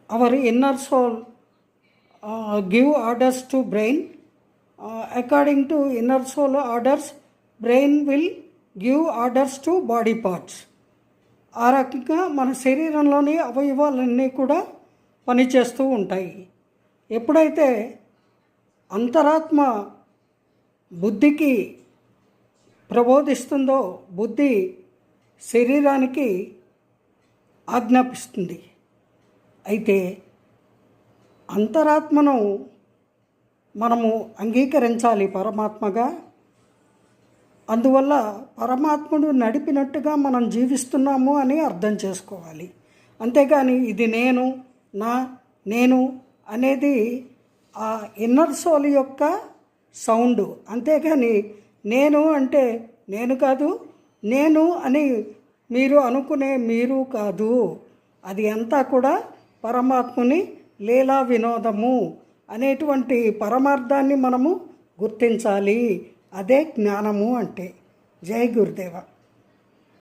our inner soul give orders to brain. According to inner soul orders, brain will give orders to body parts. ఆ రకంగా మన శరీరంలోని అవయవాలన్నీ కూడా పనిచేస్తూ ఉంటాయి. ఎప్పుడైతే అంతరాత్మ బుద్ధికి ప్రబోధిస్తుందో బుద్ధి శరీరానికి ఆజ్ఞాపిస్తుంది. అయితే అంతరాత్మను మనము అంగీకరించాలి పరమాత్మగా. అందువల్ల పరమాత్ముడు నడిపినట్టుగా మనం జీవిస్తున్నాము అని అర్థం చేసుకోవాలి. అంతేగాని ఇది నేను అనేది ఆ ఇన్నర్ సోల్ యొక్క సౌండ్. అంతేగాని నేను అంటే నేను కాదు, నేను అని మీరు అనుకునే మీరు కాదు. అది అంతా కూడా పరమాత్ముని లీలా వినోదము అనేటువంటి పరమార్థాన్ని మనము గుర్తించాలి. అదే జ్ఞానము అంటే. జై గురుదేవ.